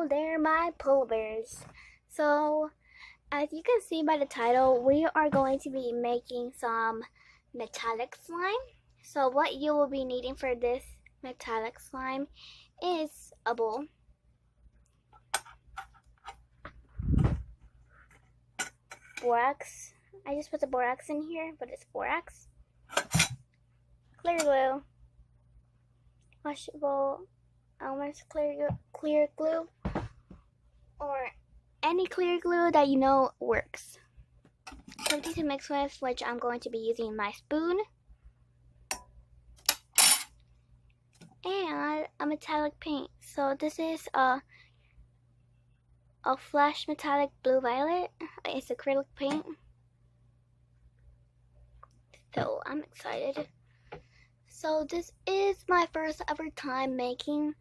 there, my polar bears. So, as you can see by the title, we are going to be making some metallic slime. So what you will be needing for this metallic slime is a bowl, borax. I just put the borax in here, but it's borax. Clear glue, washable, almost clear glue, or any clear glue that you know works. Something to mix with, which I'm going to be using my spoon, and a metallic paint. So this is a flash metallic blue violet. It's acrylic paint. So I'm excited. So this is my first ever time making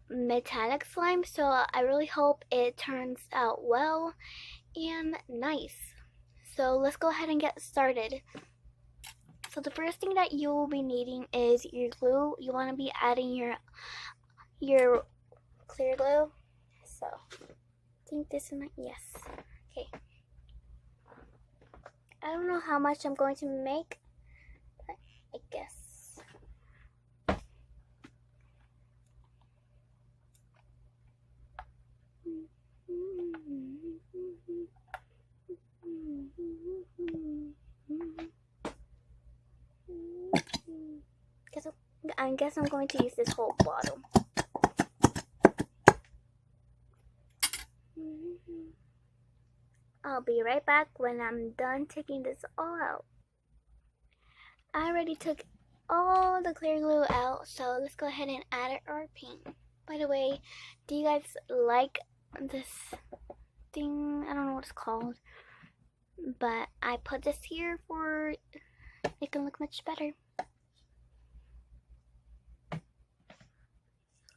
metallic slime, so I really hope it turns out well and nice. So let's go ahead and get started. So the first thing that you will be needing is your glue. You want to be adding your clear glue. So I think this is my, yes. Okay. I don't know how much I'm going to make, but I guess. I guess I'm going to use this whole bottle. I'll be right back when I'm done taking this all out. I already took all the clear glue out, so let's go ahead and add our paint. By the way, do you guys like this thing? I don't know what it's called, but I put this here for it can look much better.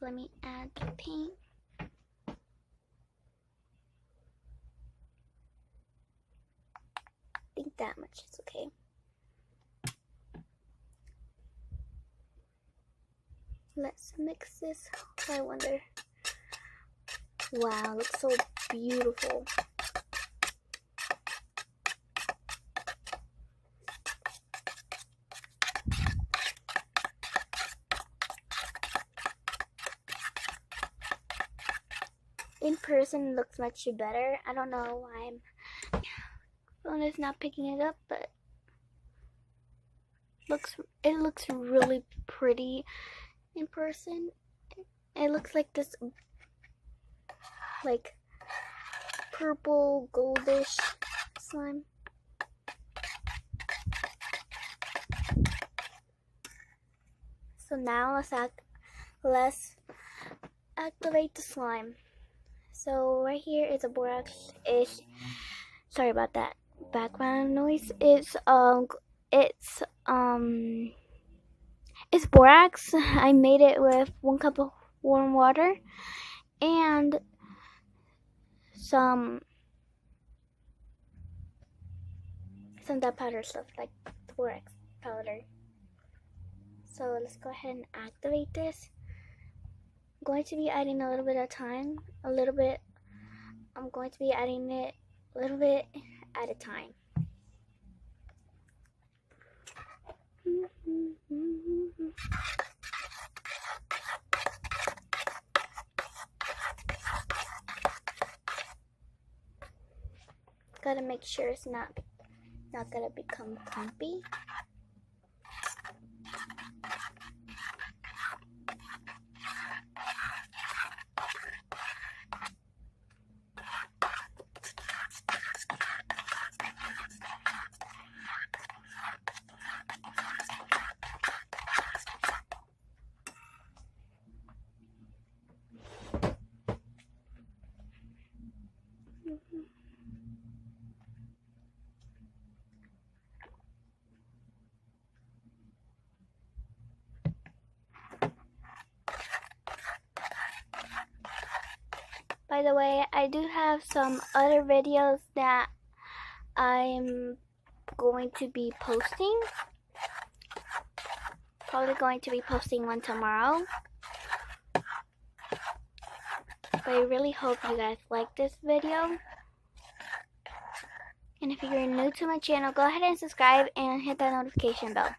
Let me add the paint. I think that much is okay. Let's mix this. I wonder. Wow, it looks so beautiful. In person, it looks much better. I don't know why my phone is not picking it up, but it looks really pretty in person. It looks like this, like purple goldish slime. So now let's activate the slime. So right here is a borax-ish. Sorry about that background noise. It's borax. I made it with 1 cup of warm water and some that powder stuff like borax powder. So let's go ahead and activate this. I'm going to be adding a little bit at a time. I'm going to be adding it a little bit at a time. Gotta make sure it's not gonna become clumpy. By the way, I do have some other videos that I'm going to be posting. Probably going to be posting one tomorrow. But I really hope you guys like this video. And if you're new to my channel, go ahead and subscribe and hit that notification bell.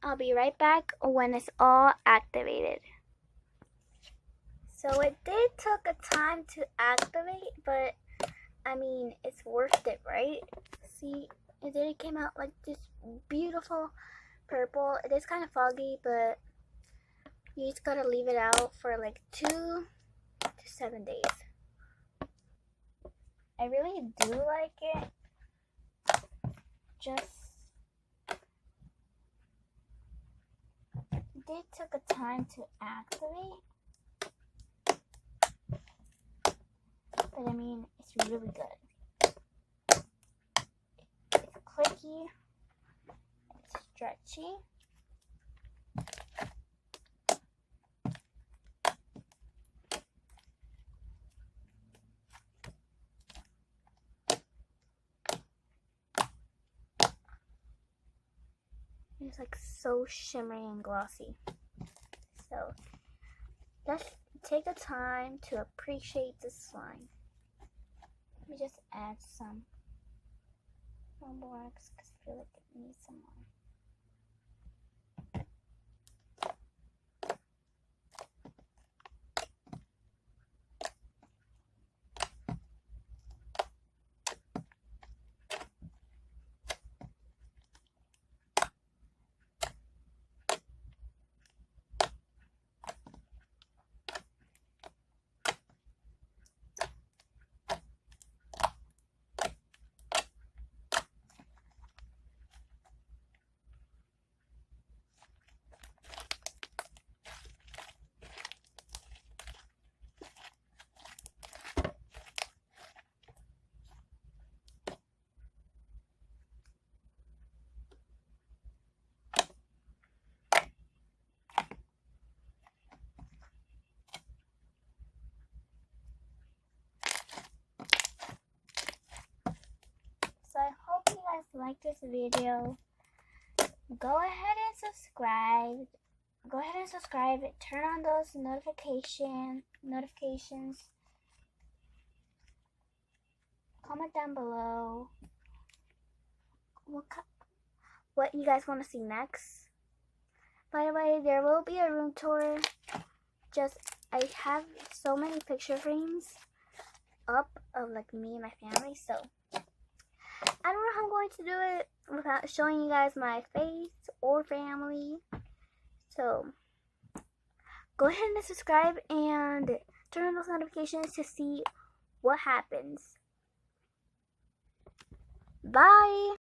I'll be right back when it's all activated. So it did took a time to activate, but I mean, it's worth it, right? See, it came out like this beautiful purple. It is kind of foggy, but you just gotta leave it out for like 2 to 7 days. I really do like it. Just it did took a time to activate, but I mean, it's really good. It's clicky, it's stretchy. It's like so shimmery and glossy. So let's take a time to appreciate the slime. Let me just add some wax because I feel like it needs some more. So I hope you guys like this video. Go ahead and subscribe. Go ahead and subscribe. Turn on those notifications. Comment down below what you guys want to see next. By the way, there will be a room tour. I have so many picture frames up of like me and my family, so I don't know how I'm going to do it without showing you guys my face or family. So go ahead and subscribe and turn on those notifications to see what happens. Bye!